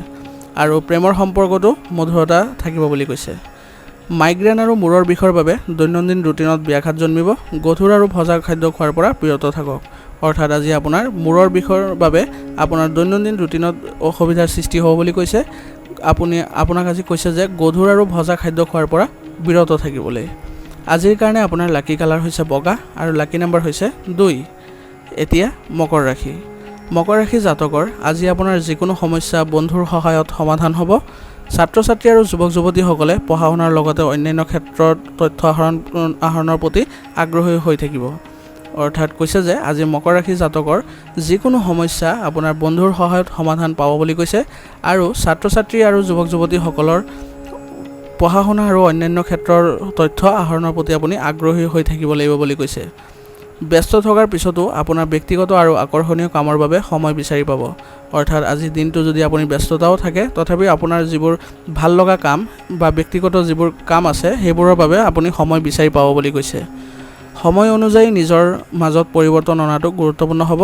আৰু প্ৰেমৰ সম্পৰ্কতো মধুৰতা থাকিব বুলি কৈছে। মাইগ্ৰেন আৰু মূৰৰ বিষৰ বাবে দৈনন্দিন ৰুটিনত ব্যাঘাত জন্মিব, গধুৰ আৰু ভজা খাদ্য খোৱাৰ পৰা বিৰত থাকক। অৰ্থাৎ আজি আপোনাৰ মূৰৰ বিষৰ বাবে আপোনাৰ দৈনন্দিন ৰুটিনত অসুবিধাৰ সৃষ্টি হ'ব বুলি কৈছে। আপোনাক আজি কৈছে যে গধুৰ আৰু ভজা খাদ্য খোৱাৰ পৰা বিৰত থাকিবলৈ। আজিৰ কাৰণে আপোনাৰ লাকি কালাৰ হৈছে বগা আৰু লাকি নম্বৰ হৈছে 2। এতিয়া মকৰ ৰাশি। মকৰ ৰাশি জাতকৰ আজি আপোনাৰ যিকোনো সমস্যা বন্ধুৰ সহায়ত সমাধান হ'ব। ছাত্ৰ ছাত্ৰী আৰু যুৱক যুৱতীসকলে পঢ়া শুনাৰ লগতে অন্যান্য ক্ষেত্ৰত তথ্য আহৰণৰ প্ৰতি আগ্ৰহী হৈ থাকিব। অৰ্থাৎ কৈছে যে আজি মকৰ ৰাশি জাতকৰ যিকোনো সমস্যা আপোনাৰ বন্ধুৰ সহায়ত সমাধান পাব বুলি কৈছে আৰু ছাত্ৰ ছাত্ৰী আৰু যুৱক যুৱতীসকলৰ পঢ়া শুনা আৰু অন্যান্য ক্ষেত্ৰৰ তথ্য আহৰণৰ প্ৰতি আপুনি আগ্ৰহী হৈ থাকিব লাগিব বুলি কৈছে। ব্যস্ত থকাৰ পিছতো আপোনাৰ ব্যক্তিগত আৰু আকৰ্ষণীয় কামৰ বাবে সময় বিচাৰি পাব। অৰ্থাৎ আজি দিনটো যদি আপুনি ব্যস্ততাও থাকে তথাপিও আপোনাৰ যিবোৰ ভাল লগা কাম বা ব্যক্তিগত যিবোৰ কাম আছে সেইবোৰৰ বাবে আপুনি সময় বিচাৰি পাব বুলি কৈছে। সময় অনুযায়ী নিজৰ মাজত পৰিৱৰ্তন অনাটো গুৰুত্বপূৰ্ণ হ'ব।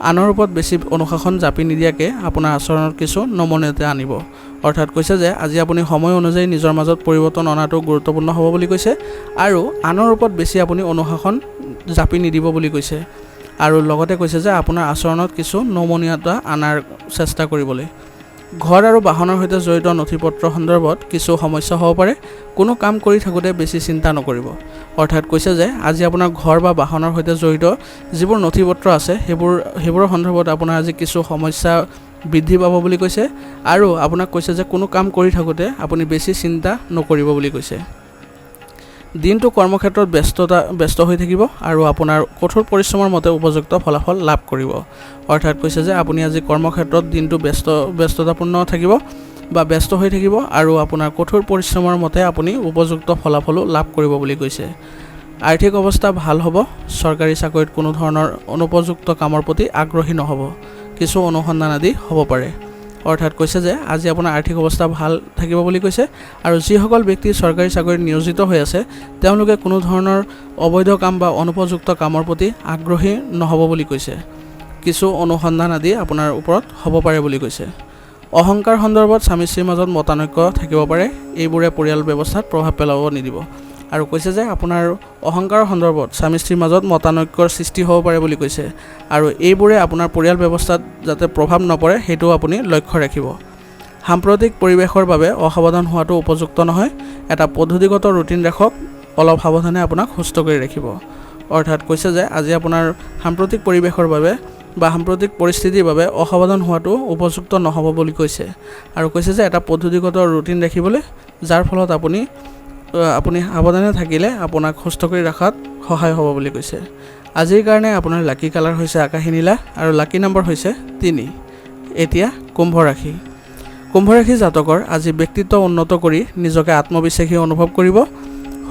আনৰ ওপৰত বেছি অনুশাসন জাপি নিদিয়াকৈ আপোনাৰ আচৰণত কিছু নমনীয়তা আনিব। অৰ্থাৎ কৈছে যে আজি আপুনি সময় অনুযায়ী নিজৰ মাজত পৰিৱৰ্তন অনাটো গুৰুত্বপূৰ্ণ হ'ব বুলি কৈছে আৰু আনৰ ওপৰত বেছি আপুনি অনুশাসন জাপি নিদিব বুলি কৈছে। আৰু লগতে কৈছে যে আপোনাৰ আচৰণত কিছু নমনীয়তা অনাৰ চেষ্টা কৰিবলৈ। ঘৰ আৰু বাহনৰ সৈতে জড়িত নথিপত্ৰ সন্দৰ্ভত কিছু সমস্যা হ'ব পাৰে। কোনো কাম কৰি থাকোঁতে বেছি চিন্তা নকৰিব। অৰ্থাৎ কৈছে যে আজি আপোনাৰ ঘৰ বা বাহনৰ সৈতে জড়িত যিবোৰ নথিপত্ৰ আছে সেইবোৰৰ সন্দৰ্ভত আপোনাৰ আজি কিছু সমস্যা বৃদ্ধি পাব বুলি কৈছে আৰু আপোনাক কৈছে যে কোনো কাম কৰি থাকোঁতে আপুনি বেছি চিন্তা নকৰিব বুলি কৈছে। দিনটো কৰ্মক্ষেত্ৰত ব্যস্ত হৈ থাকিব আৰু আপোনাৰ কঠোৰ পৰিশ্ৰমৰ মতে উপযুক্ত ফলাফল লাভ কৰিব। অৰ্থাৎ কৈছে যে আপুনি আজি কৰ্মক্ষেত্ৰত দিনটো ব্যস্ততাপূৰ্ণ থাকিব বা ব্যস্ত হৈ থাকিব আৰু আপোনাৰ কঠোৰ পৰিশ্ৰমৰ মতে আপুনি উপযুক্ত ফলাফলো লাভ কৰিব বুলি কৈছে। আৰ্থিক অৱস্থা ভাল হ'ব। চৰকাৰী চাকৰিত কোনো ধৰণৰ অনুপযুক্ত কামৰ প্ৰতি আগ্ৰহী নহ'ব। কিছু অনুসন্ধান আদি হ'ব পাৰে। অৰ্থাৎ কৈছে যে আজি আপোনাৰ আৰ্থিক অৱস্থা ভাল থাকিব বুলি কৈছে আৰু যিসকল ব্যক্তি চৰকাৰী চাকৰিত নিয়োজিত হৈ আছে তেওঁলোকে কোনো ধৰণৰ অবৈধ কাম বা অনুপযুক্ত কামৰ প্ৰতি আগ্ৰহী নহ'ব বুলি কৈছে। কিছু অনুসন্ধান আদি আপোনাৰ ওপৰত হ'ব পাৰে বুলি কৈছে। অহংকাৰ সন্দৰ্ভত স্বামী স্ত্ৰীৰ মাজত মতানৈক্য থাকিব পাৰে। এইবোৰে পৰিয়াল ব্যৱস্থাত প্ৰভাৱ পেলাব নিদিব। আৰু কৈছে যে আপোনাৰ অহংকাৰৰ সন্দৰ্ভত স্বামী স্ত্ৰীৰ মাজত মতানৈক্যৰ সৃষ্টি হ'ব পাৰে বুলি কৈছে আৰু এইবোৰে আপোনাৰ পৰিয়াল ব্যৱস্থাত যাতে প্ৰভাৱ নপৰে সেইটো আপুনি লক্ষ্য ৰাখিব। সাম্প্ৰতিক পৰিৱেশৰ বাবে অসাৱধান হোৱাটো উপযুক্ত নহয়। এটা পদ্ধতিগত ৰুটিন ৰাখক। অলপ সাৱধানে আপোনাক সুস্থ কৰি ৰাখিব। অৰ্থাৎ কৈছে যে আজি আপোনাৰ সাম্প্ৰতিক পৰিৱেশৰ বাবে বা সাম্প্ৰতিক পৰিস্থিতিৰ বাবে অসাৱধান হোৱাটো উপযুক্ত নহ'ব বুলি কৈছে আৰু কৈছে যে এটা পদ্ধতিগত ৰুটিন ৰাখিবলৈ যাৰ ফলত আপুনি সাৱধানে থাকিলে আপোনাক সুস্থ কৰি ৰখাত সহায় হ'ব বুলি কৈছে। আজিৰ কাৰণে আপোনাৰ লাকি কালাৰ হৈছে আকাশী নীলা আৰু লাকি নম্বৰ হৈছে 3। এতিয়া কুম্ভ ৰাশি। কুম্ভ ৰাশি জাতকৰ আজি ব্যক্তিত্ব উন্নত কৰি নিজকে আত্মবিশ্বাসী অনুভৱ কৰিব।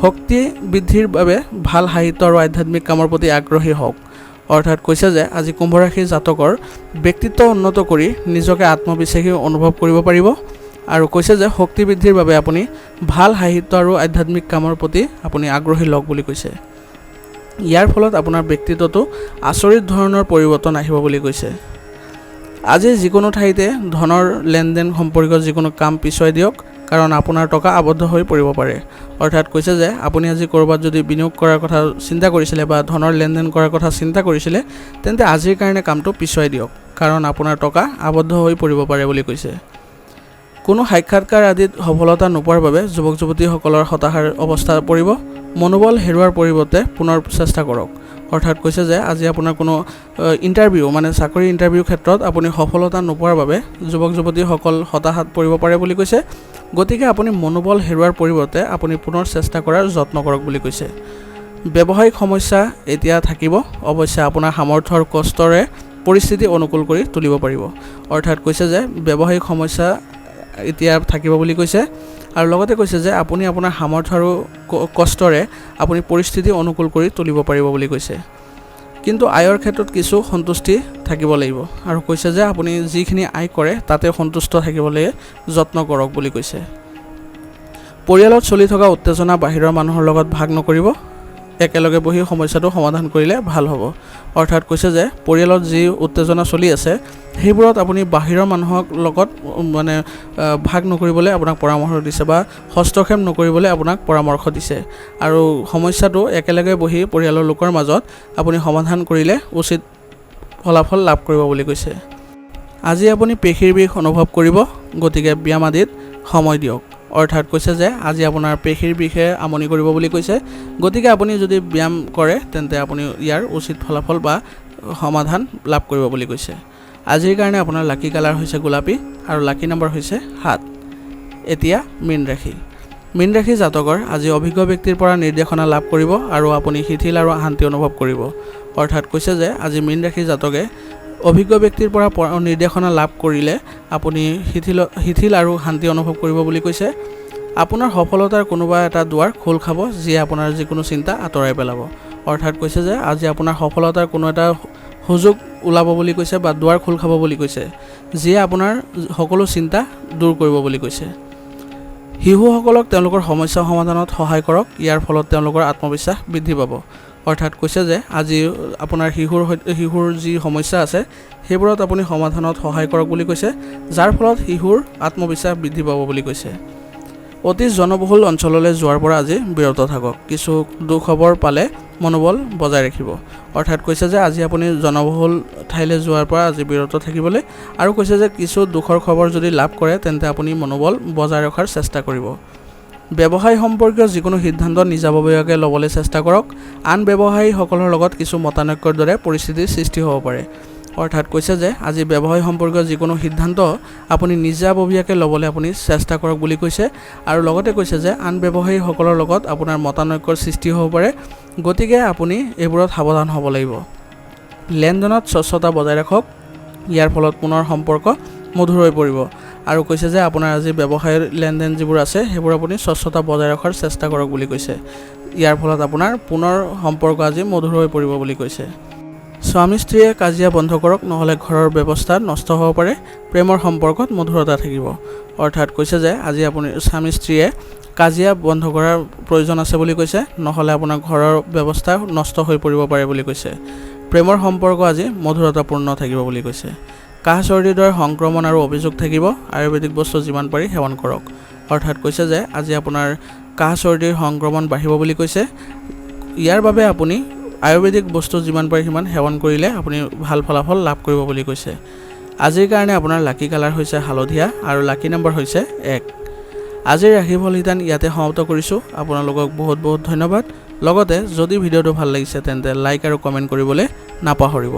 শক্তি বৃদ্ধিৰ বাবে ভাল সাহিত্য আৰু আধ্যাত্মিক কামৰ প্ৰতি আগ্ৰহী হওক। অৰ্থাৎ কৈছে যে আজি কুম্ভ ৰাশিৰ জাতকৰ ব্যক্তিত্ব উন্নত কৰি নিজকে আত্মবিশ্বাসী অনুভৱ কৰিব পাৰিব আৰু কৈছে যে শক্তি বৃদ্ধিৰ বাবে আপুনি ভাল সাহিত্য আৰু আধ্যাত্মিক কামৰ প্ৰতি আপুনি আগ্ৰহী লওক বুলি কৈছে। ইয়াৰ ফলত আপোনাৰ ব্যক্তিত্বটো আচৰিত ধৰণৰ পৰিৱৰ্তন আহিব বুলি কৈছে। আজি যিকোনো ঠাইতে ধনৰ লেনদেন সম্পৰ্কীয় যিকোনো কাম পিছুৱাই দিয়ক কাৰণ আপোনাৰ টকা আবদ্ধ হৈ পৰিব পাৰে। অৰ্থাৎ কৈছে যে আপুনি আজি ক'ৰবাত যদি বিনিয়োগ কৰাৰ কথা চিন্তা কৰিছিলে বা ধনৰ লেনদেন কৰাৰ কথা চিন্তা কৰিছিলে তেন্তে আজিৰ কাৰণে কামটো পিছুৱাই দিয়ক কাৰণ আপোনাৰ টকা আবদ্ধ হৈ পৰিব পাৰে বুলি কৈছে। কোনো সাক্ষাৎকাৰ আদিত সফলতা নোপোৱাৰ বাবে যুৱক যুৱতীসকলৰ হতাশাৰ অৱস্থা পৰিব। মনোবল হেৰুৱাৰ পৰিৱৰ্তে পুনৰ চেষ্টা কৰক। অৰ্থাৎ কৈছে যে আজি আপোনাৰ কোনো ইণ্টাৰভিউ মানে চাকৰি ইণ্টাৰভিউ ক্ষেত্ৰত আপুনি সফলতা নোপোৱাৰ বাবে যুৱক যুৱতীসকল হতাশাত পৰিব পাৰে বুলি কৈছে। গতিকে আপুনি মনোবল হেৰুৱাৰ পৰিৱৰ্তে আপুনি পুনৰ চেষ্টা কৰাৰ যত্ন কৰক বুলি কৈছে। ব্যৱসায়িক সমস্যা এতিয়া থাকিব। অৱশ্যে আপোনাৰ সামৰ্থ্য আৰু কষ্টৰে পৰিস্থিতি অনুকূল কৰি তুলিব পাৰিব। অৰ্থাৎ কৈছে যে ব্যৱসায়িক সমস্যা এতিয়া থাকিব বুলি কৈছে আৰু লগতে কৈছে যে আপুনি আপোনাৰ সামৰ্থ্য আৰু কষ্টৰে আপুনি পৰিস্থিতি অনুকূল কৰি তুলিব পাৰিব বুলি কৈছে। কিন্তু আয়ৰ ক্ষেত্ৰত কিছু সন্তুষ্টি থাকিব লাগিব আৰু কৈছে যে আপুনি যিখিনি আয় কৰে তাতে সন্তুষ্ট থাকিবলৈ যত্ন কৰক বুলি কৈছে। পৰিয়ালত চলি থকা উত্তেজনা বাহিৰৰ মানুহৰ লগত ভাগ নকৰিব। একেলগে বহি সমস্যাটো সমাধান কৰিলে ভাল হ'ব। অৰ্থাৎ কৈছে যে পৰিয়ালত যি উত্তেজনা চলি আছে সেইবোৰত আপুনি বাহিৰৰ মানুহৰ লগত মানে ভাগ নকৰিবলৈ আপোনাক পৰামৰ্শ দিছে বা হস্তক্ষেপ নকৰিবলৈ আপোনাক পৰামৰ্শ দিছে আৰু সমস্যাটো একেলগে বহি পৰিয়ালৰ লোকৰ মাজত আপুনি সমাধান কৰিলে উচিত ফলাফল লাভ কৰিব বুলি কৈছে। আজি আপুনি পেশীৰ বিষ অনুভৱ কৰিব। গতিকে ব্যায়াম আদিত সময় দিয়ক। অৰ্থাৎ কৈছে যে আজি আপোনাৰ পেশীৰ বিষে আমনি কৰিব বুলি কৈছে। গতিকে আপুনি যদি ব্যায়াম কৰে তেন্তে আপুনি ইয়াৰ উচিত ফলাফল বা সমাধান লাভ কৰিব বুলি কৈছে। আজিৰ কাৰণে আপোনাৰ লাকি কালাৰ হৈছে গোলাপী আৰু লাকি নম্বৰ হৈছে 7। এতিয়া মীন ৰাশি। মীন ৰাশি জাতকৰ আজি অভিজ্ঞ ব্যক্তিৰ পৰা নিৰ্দেশনা লাভ কৰিব আৰু আপুনি শিথিল আৰু শান্তি অনুভৱ কৰিব। অৰ্থাৎ কৈছে যে আজি মীন ৰাশি জাতকে অভিজ্ঞ ব্যক্তিৰ পৰা নিৰ্দেশনা লাভ কৰিলে আপুনি শিথিল আৰু শান্তি অনুভৱ কৰিব বুলি কৈছে। আপোনাৰ সফলতাৰ কোনোবা এটা দুৱাৰ খোল খাব যিয়ে আপোনাৰ যিকোনো চিন্তা আঁতৰাই পেলাব। অৰ্থাৎ কৈছে যে আজি আপোনাৰ সফলতাৰ কোনো এটা সুযোগ ওলাব বুলি কৈছে বা দুৱাৰ খোল খাব বুলি কৈছে, যিয়ে আপোনাৰ সকলো চিন্তা দূৰ কৰিব বুলি কৈছে। শিশুসকলক তেওঁলোকৰ সমস্যা সমাধানত সহায় কৰক, ইয়াৰ ফলত তেওঁলোকৰ আত্মবিশ্বাস বৃদ্ধি পাব। অৰ্থাৎ কৈছে যে আজি আপোনাৰ শিশুৰ যি সমস্যা আছে সেইবোৰত আপুনি সমাধানত সহায় কৰক বুলি কৈছে, যাৰ ফলত শিশুৰ আত্মবিশ্বাস বৃদ্ধি পাব বুলি কৈছে। অতি জনবহুল অঞ্চললৈ যোৱাৰ পৰা আজি বিৰত থাকক, কিছু দুখবৰ পালে মনোবল বজাই ৰাখিব। অৰ্থাৎ কৈছে যে আজি আপুনি জনবহুল ঠাইলৈ যোৱাৰ পৰা আজি বিৰত থাকিবলৈ, আৰু কৈছে যে কিছু দুখৰ খবৰ যদি লাভ কৰে তেন্তে আপুনি মনোবল বজাই ৰখাৰ চেষ্টা কৰিব। ব্যৱসায় সম্পৰ্কীয় যিকোনো সিদ্ধান্ত নিজাববীয়াকৈ ল'বলৈ চেষ্টা কৰক, আন ব্যৱসায়ীসকলৰ লগত কিছু মতানৈক্যৰ দৰে পৰিস্থিতিৰ সৃষ্টি হ'ব পাৰে। অৰ্থাৎ কৈছে যে আজি ব্যৱসায় সম্পৰ্কীয় যিকোনো সিদ্ধান্ত আপুনি নিজাববীয়াকৈ ল'বলৈ আপুনি চেষ্টা কৰক বুলি কৈছে, আৰু লগতে কৈছে যে আন ব্যৱসায়ীসকলৰ লগত আপোনাৰ মতানৈক্যৰ সৃষ্টি হ'ব পাৰে, গতিকে আপুনি এইবোৰত সাৱধান হ'ব লাগিব। লেনদেনত স্বচ্ছতা বজাই ৰাখক, ইয়াৰ ফলত পুনৰ সম্পৰ্ক মধুৰ হৈ পৰিব। আৰু কৈছে যে আপোনাৰ আজি ব্যৱসায়ৰ লেনদেন যিবোৰ আছে সেইবোৰ আপুনি স্বচ্ছতা বজাই ৰখাৰ চেষ্টা কৰক বুলি কৈছে, ইয়াৰ ফলত আপোনাৰ পুনৰ সম্পৰ্ক আজি মধুৰ হৈ পৰিব বুলি কৈছে। স্বামী স্ত্ৰীয়ে কাজিয়া বন্ধ কৰক, নহ'লে ঘৰৰ ব্যৱস্থা নষ্ট হ'ব পাৰে, প্ৰেমৰ সম্পৰ্কত মধুৰতা থাকিব। অৰ্থাৎ কৈছে যে আজি আপুনি স্বামী স্ত্ৰীয়ে কাজিয়া বন্ধ কৰাৰ প্ৰয়োজন আছে বুলি কৈছে, নহ'লে আপোনাৰ ঘৰৰ ব্যৱস্থা নষ্ট হৈ পৰিব পাৰে বুলি কৈছে। প্ৰেমৰ সম্পৰ্ক আজি মধুৰতাপূৰ্ণ থাকিব বুলি কৈছে। কাহ চৰ্দিৰ দৰে সংক্ৰমণ আৰু অভিযোগ থাকিব, আয়ুৰ্বেদিক বস্তু যিমান পাৰি সেৱন কৰক। অৰ্থাৎ কৈছে যে আজি আপোনাৰ কাহ চৰ্দিৰ সংক্ৰমণ বাঢ়িব বুলি কৈছে, ইয়াৰ বাবে আপুনি আয়ুৰ্বেদিক বস্তু যিমান পাৰি সিমান সেৱন কৰিলে আপুনি ভাল ফলাফল লাভ কৰিব বুলি কৈছে। আজিৰ কাৰণে আপোনাৰ লাকি কালাৰ হৈছে হালধীয়া আৰু লাকি নম্বৰ হৈছে 1। আজিৰ ৰাশিফল শিতান ইয়াতে সমাপ্ত কৰিছোঁ। আপোনালোকক বহুত বহুত ধন্যবাদ। লগতে যদি ভিডিঅ'টো ভাল লাগিছে তেন্তে লাইক আৰু কমেণ্ট কৰিবলৈ নাপাহৰিব।